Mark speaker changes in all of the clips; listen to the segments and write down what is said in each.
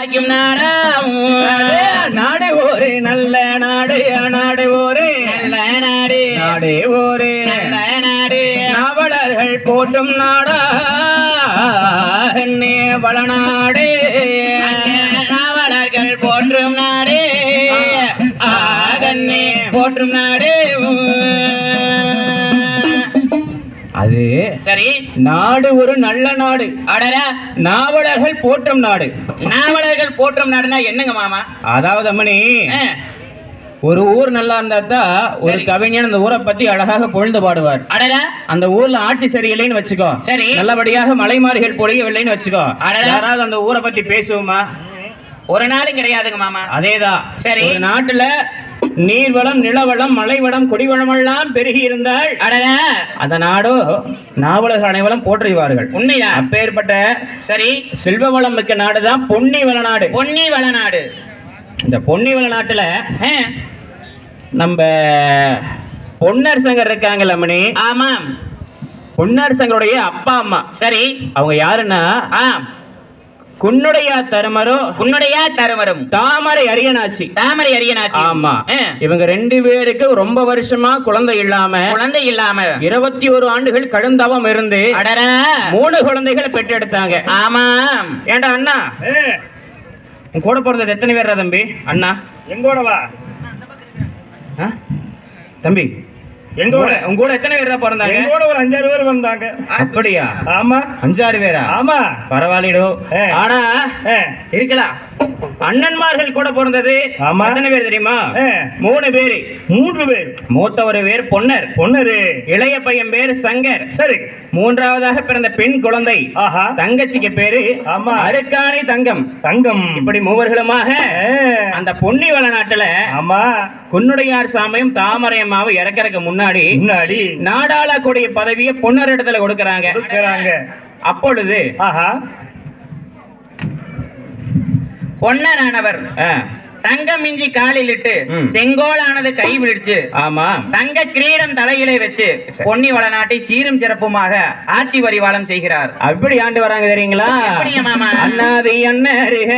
Speaker 1: காக்கும் நாடாம்
Speaker 2: நாடு ஒரு நல்ல நாடு நாடு ஒரு
Speaker 1: நல்ல நாடு
Speaker 2: நாடு ஒரு
Speaker 1: நல்ல நாடு
Speaker 2: நாவலர்கள் போற்றும் நாடா வளநாடு
Speaker 1: நாவலர்கள் போற்றும் நாடு ஆகன்னே போற்றும் நாடு
Speaker 2: அது
Speaker 1: சரி
Speaker 2: நாடு ஒரு நல்ல நாடு
Speaker 1: அடரா
Speaker 2: நாவலர்கள் போற்றும் நாடு
Speaker 1: நாவலர்கள் போற்றும் நாடுனா என்னங்க மாமா
Speaker 2: அதாவது அம்மணி ஒரு ஊர் நல்லா இருந்தா தான் ஒரு கவிஞன் அந்த ஊரை பத்தி அழகாக பொழுது பாடுவார்
Speaker 1: அடரா
Speaker 2: அந்த ஊர்ல ஆட்சி சரியில்லைன்னு வச்சுக்கோ
Speaker 1: சரி
Speaker 2: நல்லபடியாக மலைமாறிகள் பொழியவில்லைன்னு வச்சுக்கோ யாராவது அந்த ஊரை பத்தி பேசுவோமா
Speaker 1: ஒரு நாளும் கிடையாதுங்க மாமா
Speaker 2: அதேதான்
Speaker 1: சரி
Speaker 2: ஒரு நாட்டுல நீர்வளம் நிலவளம் மலைவளம் குடிவளம் எல்லாம் பெருகி இருந்தால்
Speaker 1: அடரா
Speaker 2: அந்த நாடோ நாவலர்கள் அனைவரும் போற்றுவார்கள்
Speaker 1: உண்மையா
Speaker 2: அப்பேற்பட்ட
Speaker 1: சரி
Speaker 2: செல்வ வளம் மிக்க நாடுதான் பொன்னி வளநாடு
Speaker 1: பொன்னி வளநாடு
Speaker 2: இந்த பொன்னி வளநாட்டுல நம்ம பொன்னர் சங்கர் இருக்காங்கல்ல மணி
Speaker 1: ஆமாம்
Speaker 2: பொன்னர் சங்கருடைய அப்பா அம்மா
Speaker 1: சரி
Speaker 2: அவங்க யாருன்னா குன்னுடைய தருமரும் தாமரை அரியனாச்சி ஆமா இவங்க ரெண்டு பேருக்கு ரொம்ப வருஷமா குழந்தை இல்லாம 21 ஆண்டுகள் கடுந்தவம் இருந்து 3 குழந்தைகளை பெற்றெடுத்தாங்க
Speaker 1: ஆமாம்
Speaker 2: ஏண்டா அண்ணா கூட பிறந்தது எத்தனை பேர் தம்பி அண்ணா
Speaker 3: எங்கூடவா
Speaker 2: தம்பி உங்க கூட எத்தனை பேர் பிறந்தாங்க
Speaker 3: எங்கூட ஒரு 5-6 பேர் வந்தாங்க
Speaker 2: அப்படியா
Speaker 3: ஆமா
Speaker 2: 5-6 பேரா
Speaker 3: ஆமா
Speaker 2: பரவாயில்லோ ஆனா இருக்கலாம் அண்ணன்மார்கள் கூட பிறந்தது எத்தனை பேர் தெரியுமா 3 பேரு
Speaker 3: 3 பேர்
Speaker 2: மூத்தவர் பேர் பொன்னர் இளைய பையன் பேர் சங்கர்
Speaker 3: சரி
Speaker 2: மூன்றாவதாக பிறந்த பெண் குழந்தை தங்கச்சிக்கு பேரு அருக்காணி தங்கம் இப்படி மூவர்களுமாக அந்த பொன்னி வளநாட்டுல குன்னுடையார் சாமியும் தாமரை அம்மாவும் இறக்கறதுக்கு முன்னாடி நாடாளக்கூடிய பதவியை பொன்னர் இடத்துல கொடுக்கறாங்க அப்பொழுது
Speaker 1: பொன்னரானவர் தங்கம் மிஞ்சி காலில் இட்டு செங்கோலானது கை விழிச்சு
Speaker 2: ஆமா
Speaker 1: தங்க கிரீடம் தலையிலே வச்சு பொன்னி வளநாட்டை சீரும் சிறப்புமாக ஆட்சி பரிவாளம் செய்கிறார்.
Speaker 2: அப்படி ஆண்டு வராங்க தெரியுங்களா? அண்ணாதி அண்ணருக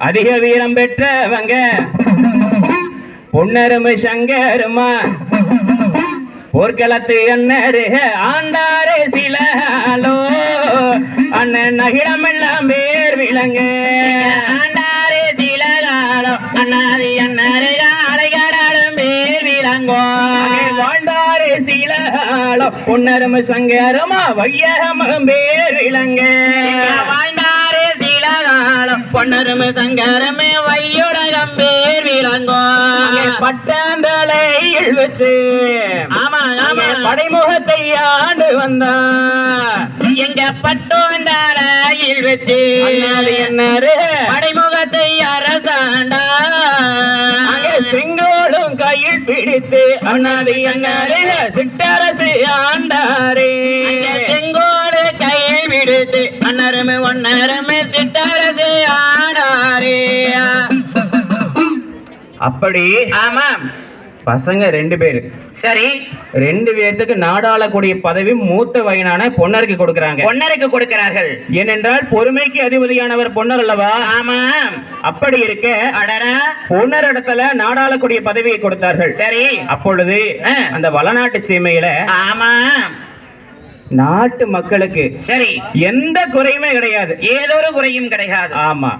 Speaker 2: அதிக வீரம் பெற்றவங்க பொன்னருமை சங்கருமா போர்க்களத்து அண்ணருக ஆண்டாரே சிலோ அண்ணன் நகிடம் எல்லாம் பேர் விளங்க
Speaker 1: ஆண்டாரே சிலோ அண்ணாதி அண்ணருக அலைகடாலும் பேர் விளங்கோ
Speaker 2: வாழ்ந்தாரே சிலோ பொன்னருமை சங்கருமா வையகம் பேர் விளங்க
Speaker 1: வாழ்ந்தாரே சிலோ பொன்னருமை சங்கரமே வையுலகம் பேர் விளங்கோ
Speaker 2: பட்டாந்தலையில் வச்சு படைமுகத்தை ஆண்டு வந்தான்
Speaker 1: எங்க பட்டோந்தாரையில் வச்சு
Speaker 2: என்னரு
Speaker 1: படைமுகத்தை அரசாண்டா
Speaker 2: செங்கோலும் கையில் பிடித்து அண்ணாதி அண்ணாரே சிற்றரசு ஆண்டாரே
Speaker 1: செங்கோடு கையில் பிடித்து அண்ணருமே ஒன்னருமே சிற்றரசு ஆண்டாரே.
Speaker 2: அப்படி
Speaker 1: ஆமாம்
Speaker 2: பசங்க 2 பேரு
Speaker 1: சரி
Speaker 2: 2 பேர்த்துக்கு நாடாளக்கூடிய பதவி மூத்த வயனான பொன்னருக்கு
Speaker 1: கொடுக்கிறார்கள்.
Speaker 2: ஏனென்றால் பொறுமைக்கு அதிபதியானவர் பொன்னர் அல்லவா?
Speaker 1: ஆமாம்.
Speaker 2: அப்படி இருக்க
Speaker 1: அடரா
Speaker 2: பொன்னர் இடத்துல நாடாளக்கூடிய பதவியை கொடுத்தார்கள்.
Speaker 1: சரி
Speaker 2: அப்பொழுது அந்த வளநாட்டு சீமையில
Speaker 1: ஆமாம்
Speaker 2: நாட்டு மக்களுக்கு
Speaker 1: சரி
Speaker 2: எந்த குறையுமே கிடையாது,
Speaker 1: ஏதொரு குறையும் கிடையாது.
Speaker 2: ஆமா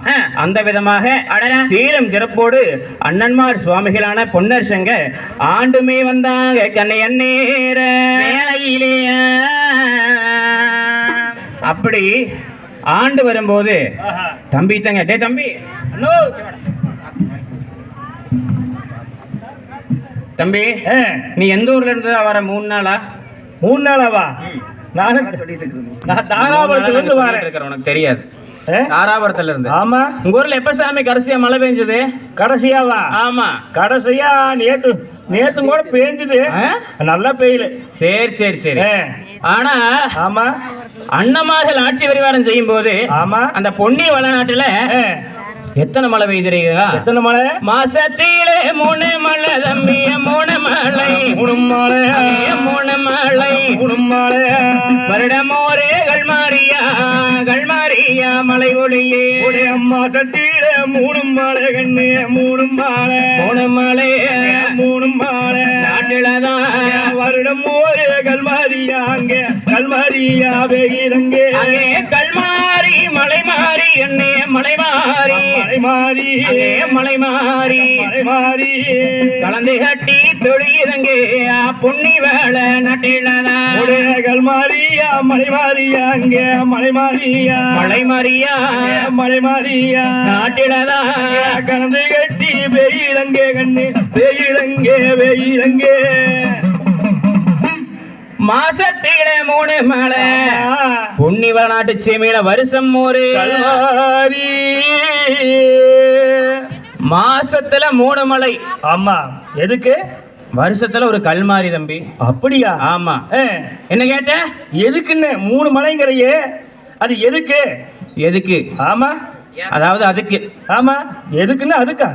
Speaker 2: அந்த விதமாக சீரம் சிறப்போடு அண்ணன்மார் சுவாமிகளான பொன்னர் சங்கர் ஆண்டுமே வந்தாங்க கண்ணையன்னேர
Speaker 1: வேலையிலே.
Speaker 2: அப்படி ஆண்டு வரும்போது தம்பி தங்க டே தம்பி தம்பி நீ எந்த ஊர்ல இருந்து வர 3 நாளா?
Speaker 3: 3 நாளாவா? நான் தாராபுரத்துல இருந்து வரேன்.
Speaker 2: உனக்கு தெரியாது? தாராபுரத்துல இருந்து.
Speaker 3: ஆமா.
Speaker 2: உங்க ஊர்ல எப்ப சாமி கடைசியா மழை பெஞ்சது?
Speaker 3: கடைசியாவா?
Speaker 2: ஆமா
Speaker 3: கடைசியா நேத்து கூட பெஞ்சது, நல்லா பெய்யல.
Speaker 2: சரி சரி சரி. ஆனா
Speaker 3: ஆமா
Speaker 2: அண்ணமார்கள் ஆட்சி பரிவாரம் செய்யும் போது
Speaker 3: ஆமா
Speaker 2: அந்த பொன்னி வளநாட்டுல எத்தனை மழை பெய்யுறீங்களா?
Speaker 3: எத்தனை மழை?
Speaker 2: மாசத்திலே 3 மழை தம்பி, 3 மழை
Speaker 3: 3 மழை
Speaker 2: 3 மழை
Speaker 3: 3 மழை
Speaker 2: வருடமோரே கல்மாரியா மாறியா மலை ஒளியே
Speaker 3: உடைய அம்மா சத்தியில மூணும் மாலை கண்ணு மூணும் மாலை
Speaker 2: மூணும் மாலை நாட்டிலதான்
Speaker 3: வருடம் ஒரு கல்மாரியா அங்க கல்மாரியா வெயிலங்கே
Speaker 2: அங்கே கல்மாரி மலை மாறி என்னே மலை மாறி மலை மாறி கலந்து கட்டி தொழிலங்கே பொன்னி வேலை நாட்டிலதான்
Speaker 3: உடைய கல்மாரியா மலை மாறியா அங்க மலை மாறியா
Speaker 2: நாட்டிலதான்
Speaker 3: கலந்து கட்டி வெயிலங்கே கண்ணு வெயிலங்கே
Speaker 2: மாசத்தில 3 மலை பொன்னிவள நாட்டு சீமையில வருஷம் ஒரு
Speaker 3: கல்மாரி
Speaker 2: மாசத்துல 3 மலை
Speaker 3: ஆமா எதுக்கு
Speaker 2: வருஷத்துல ஒரு கல்மாரி தம்பி
Speaker 3: அப்படியா
Speaker 2: ஆமா என்ன கேட்ட
Speaker 3: எதுக்குன்னு 3 மலைங்கிறையே அது எதுக்கு ஆமா
Speaker 2: அதாவது அதுக்கு
Speaker 3: ஆமா எதுக்குன்னு அதுக்கா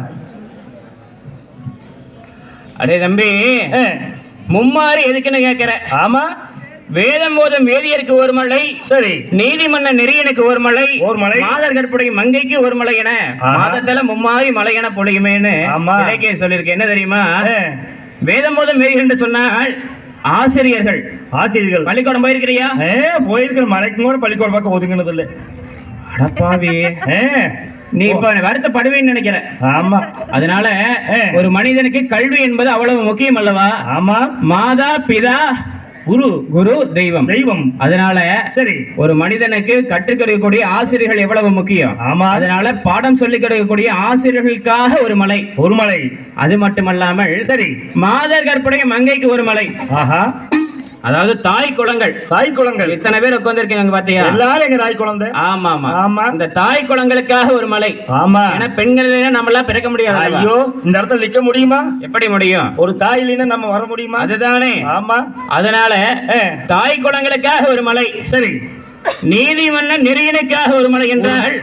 Speaker 2: அடே தம்பி மும்மாரி எதுக்குன்னு கேக்குற
Speaker 3: ஆமா
Speaker 2: வேதம் போதும் வேதியருக்கு ஒரு மலை
Speaker 3: சரி
Speaker 2: நீதிமன்ற நெறியனுக்கு ஒரு மலை மாதர் கற்புடைய மங்கைக்கு ஒரு மலை என மாதத்துல மும்மாரி மலை என பொழியுமேன்னு இலக்கியம் சொல்லியிருக்கு. என்ன தெரியுமா வேதம் போதும் வேதி என்று சொன்னால் ஆசிரியர்கள் பள்ளிக்கூடம் போயிருக்கிறியா
Speaker 3: போயிருக்கிற மலைக்கும் கூட பள்ளிக்கூடம் பார்க்க ஒதுங்கினது இல்லை.
Speaker 2: அடப்பாவி நீ இப்ப வருத்தப்படுவேன்னு நினைக்கிற.
Speaker 3: ஆமா
Speaker 2: அதனால ஒரு மனிதனுக்கு கல்வி என்பது அவ்வளவு முக்கியம் அல்லவா?
Speaker 3: ஆமா
Speaker 2: மாதா பிதா குரு தெய்வம். அதனால
Speaker 3: சரி
Speaker 2: ஒரு மனிதனுக்கு கற்றுக் கொடுக்கக்கூடிய ஆசிரியர்கள் எவ்வளவு முக்கியம்.
Speaker 3: ஆமா
Speaker 2: அதனால பாடம் சொல்லிக் கொடுக்கக்கூடிய ஆசிரியர்களுக்காக ஒரு மலை அது மட்டுமல்லாமல்
Speaker 3: சரி
Speaker 2: மாதர் கற்புடைய மங்கைக்கு ஒரு மலை.
Speaker 3: ஆஹா
Speaker 2: அதாவது தாய் குளங்கள் இத்தனை பேர் உட்கார்ந்திருக்கீங்க பாத்தியா?
Speaker 3: எல்லாரும் எங்க தாய் குழந்தை.
Speaker 2: ஆமா ஆமா ஆமா இந்த தாய் குளங்களுக்காக ஒரு மலை.
Speaker 3: ஆமா
Speaker 2: ஏன்னா பெண்கள் நம்ம எல்லாம் பிறக்க முடியாது.
Speaker 3: ஐயோ இந்த இடத்துல நிக்க முடியுமா?
Speaker 2: எப்படி முடியும்?
Speaker 3: ஒரு தாய் இல்லைன்னா நம்ம வர முடியுமா?
Speaker 2: அதுதானே.
Speaker 3: ஆமா
Speaker 2: அதனால தாய் குளங்களுக்காக ஒரு மலை.
Speaker 3: சரி
Speaker 2: நீதிமன்றம் நெறியனுக்காக ஒரு மலை என்றால்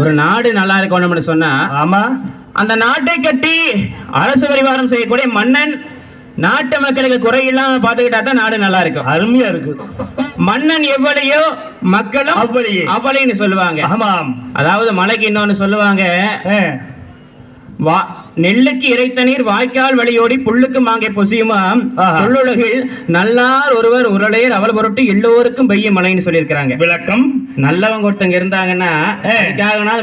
Speaker 2: ஒரு நாடு நல்லா இருக்கணும்னு சொன்னா
Speaker 3: ஆமா
Speaker 2: அந்த நாட்டை கட்டி அரசு பரிவாரம் செய்யக்கூடிய மன்னன் நாட்டு மக்களுக்கு குறை இல்லாம பாத்துக்கிட்டா தான் நாடு நல்லா இருக்கும்.
Speaker 3: அருமையா இருக்கு.
Speaker 2: மன்னன் எவ்வளையோ மக்களும் அவ்வளின்னு சொல்லுவாங்க.
Speaker 3: ஆமாம்
Speaker 2: அதாவது மலைக்கு இன்னொன்னு சொல்லுவாங்க, நெல்லுக்கு இறைத்த நீர் வாய்க்கால் வழியோடி புல்லுக்கு மாங்கை பொசியுமாம் சொல்லுலகில் நல்லார் ஒருவர் உரளையர் அவள் பொருட்டு எல்லோருக்கும் பெய்ய மழைன்னு சொல்லியிருக்கிறாங்க.
Speaker 3: விளக்கம்
Speaker 2: நல்லவங்க ஒருத்தங்க இருந்தாங்கன்னா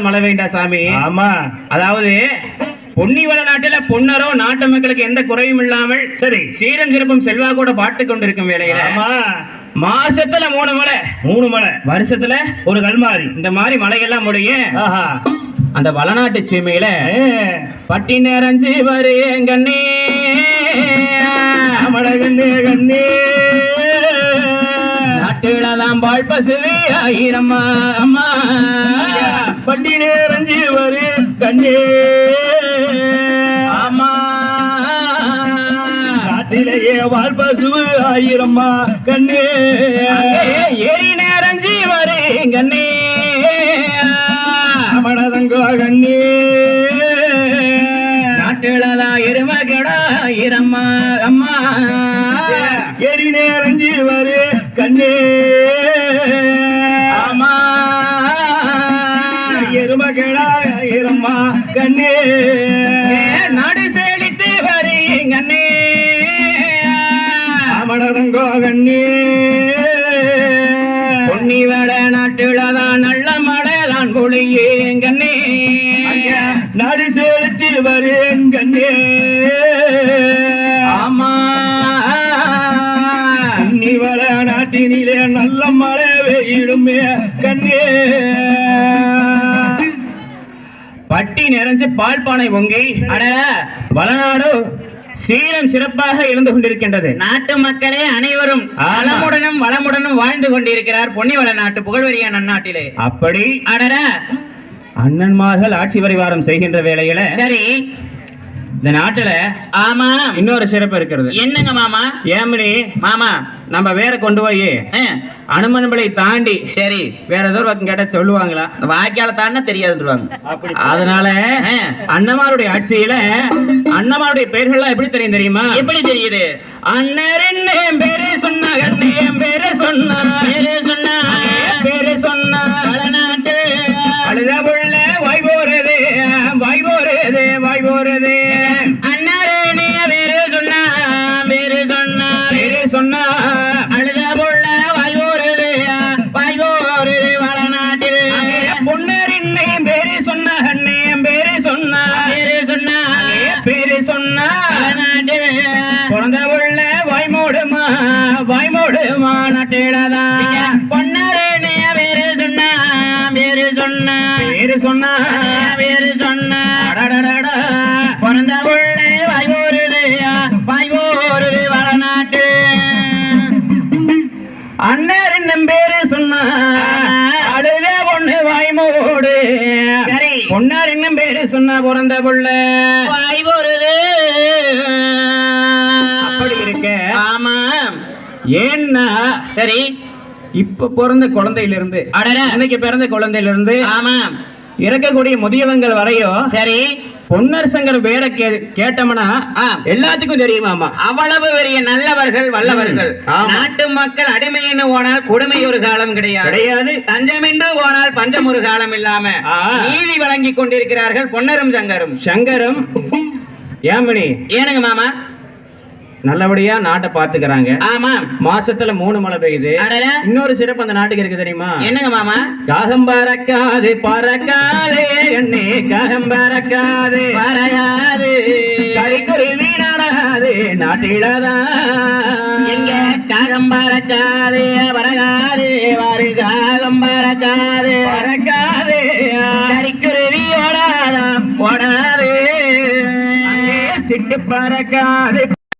Speaker 2: மழை வேண்டாம் சாமி.
Speaker 3: ஆமா
Speaker 2: அதாவது பொன்னிவள நாட்டில பொன்னரோ நாட்டு மக்களுக்கு எந்த குறையும் இல்லாமல் சரி சீரம் சிறப்பும் செல்வா கூட பாட்டு கொண்டிருக்கும் வேளையில மாசத்துல 3 மலை வருஷத்துல ஒரு கல்மாரி இந்த மாதிரி மலையெல்லாம் முடியும். அந்த வளநாட்டு சீமையில பட்டி நிறைஞ்சு வருங்கண்ணே கண்ணே நாட்டுலதான் பால் பசுவே ஆயிரம்மா அம்மா
Speaker 3: பட்டி நிறைஞ்சு வரு கண்ணே
Speaker 2: ஆமா
Speaker 3: நாட்டிலேயே வாழ் பசுவு ஆயிரம்மா கண்ணே
Speaker 2: ஏறி நிறைஞ்சி வருங்கண்ணே
Speaker 3: மனதங்கோ கண்ணே
Speaker 2: நாட்டுலதான் எருமகடா ஆயிரம்மா அம்மா
Speaker 3: ஏறி நிறைஞ்சி வரு கண்ணே
Speaker 2: ஆமா
Speaker 3: எருமகடா ஆயிரம்மா கண்ணே
Speaker 2: நாடு செழித்து வருங்கண்ணே
Speaker 3: மனதங்கோ கண்ணே
Speaker 2: பொன்னிவள நாட்டுலதான் நல்ல மழைதான் பொழியேங்கண்ணே
Speaker 3: நாடு செழித்து வருேன் கண்ணே
Speaker 2: ஆமா
Speaker 3: பொன்னிவள நாட்டினிலே நல்ல மழை வெயிலுமே கண்ணே
Speaker 2: பட்டி நிறைஞ்சு பால் பானை பொங்கி அட வளநாடு சீரம் சிறப்பாக இருந்து கொண்டிருக்கின்றது.
Speaker 1: நாட்டு மக்களே அனைவரும் வளமுடனும் வாழ்ந்து கொண்டிருக்கிறார் பொன்னிவள நாட்டு புகழ்வெறிய நன்னாட்டிலே.
Speaker 2: அப்படி
Speaker 1: அடர
Speaker 2: அண்ணன்மார்கள் ஆட்சி பரிவாரம் செய்கின்ற வேளையில
Speaker 1: சரி
Speaker 2: இந்த நாட்டுல
Speaker 1: ஆமா
Speaker 2: இன்னொரு சிறப்பு இருக்கிறது.
Speaker 1: என்னங்க மாமா?
Speaker 2: ஏமனி
Speaker 1: மாமா
Speaker 2: நம்ம வேற கொண்டு போய் அனுமன்பளை தாண்டி
Speaker 1: சரி
Speaker 2: வேற ஏதோ பக்கம் கேட்ட சொல்லுவாங்களா?
Speaker 1: வாய்க்கால தாண்ட தெரியாதுன்றாங்க.
Speaker 2: அதனால அண்ணமாருடைய ஆட்சியில அண்ணமாருடைய பெயர்கள்லாம் எப்படி தெரியும் தெரியுமா?
Speaker 1: எப்படி தெரியுது?
Speaker 2: அண்ணர் என்ன பேரு சொன்னாங்க, பேரு சொன்னா பேரு சொன்னா
Speaker 1: சொன்ன
Speaker 2: பேரு சொன்னா
Speaker 1: பேரு சொன்ன
Speaker 2: அடடடடா.
Speaker 1: பிறந்த பிள்ளை வாய்வோருது வடநாட்டு
Speaker 2: அண்ணர் என்னும் பேரு சொன்னா அழுத பொண்ணு வாய்மோடு.
Speaker 1: சரி.
Speaker 2: பொன்னார் என்னும் பேரு சொன்னா பிறந்த புள்ள
Speaker 1: வாய்வோருது
Speaker 2: அப்படி இருக்க.
Speaker 1: ஆமா
Speaker 2: ஏன்னா
Speaker 1: சரி
Speaker 2: இப்ப பிறந்த குழந்தையிலிருந்து
Speaker 1: அடடா.
Speaker 2: அன்னைக்கு பிறந்த குழந்தையிலிருந்து
Speaker 1: ஆமா
Speaker 2: இறக்கக்கூடிய முதியவங்கள் வரையும்
Speaker 1: சரி
Speaker 2: பொன்னர் சங்கர் பேர கேட்டோம்னா எல்லாத்துக்கும் தெரியுமாமா.
Speaker 1: அவ்வளவு பெரிய நல்லவர்கள் வல்லவர்கள்.
Speaker 2: ஆமா.
Speaker 1: நாட்டு மக்கள் அடிமைன்னு போனால் கொடுமை ஒரு காலம் கிடையாது
Speaker 2: கிடையாது.
Speaker 1: தஞ்சமென்று போனால் பஞ்சம் ஒரு காலம் இல்லாம நீதி வழங்கி கொண்டிருக்கிறார்கள் பொன்னரும் சங்கரும்.
Speaker 2: சங்கரம் ஏமணி
Speaker 1: ஏனுங்க மாமா
Speaker 2: நல்லபடியா நாட்டை பாத்துக்கிறாங்க.
Speaker 1: ஆமா
Speaker 2: மாசத்துல 3 மழை பெய்யுது.
Speaker 1: அடடா.
Speaker 2: இன்னொரு சிறப்பு அந்த நாட்டுக்கு இருக்கு தெரியுமா?
Speaker 1: என்னங்க மாமா
Speaker 2: காகம் பறக்காது பறக்காதே எண்ணே காகம் பறக்காது
Speaker 1: வரையாது
Speaker 2: கறிக்குருவி நடாது நாட்டிலதான்
Speaker 1: எங்க காகம் பறக்காது பறக்காது வாரு காகம் பறக்காது
Speaker 2: பறக்காதே
Speaker 1: கறிக்குருவி ஓடாதாம் ஓடாது
Speaker 2: சிட்டு பறக்காது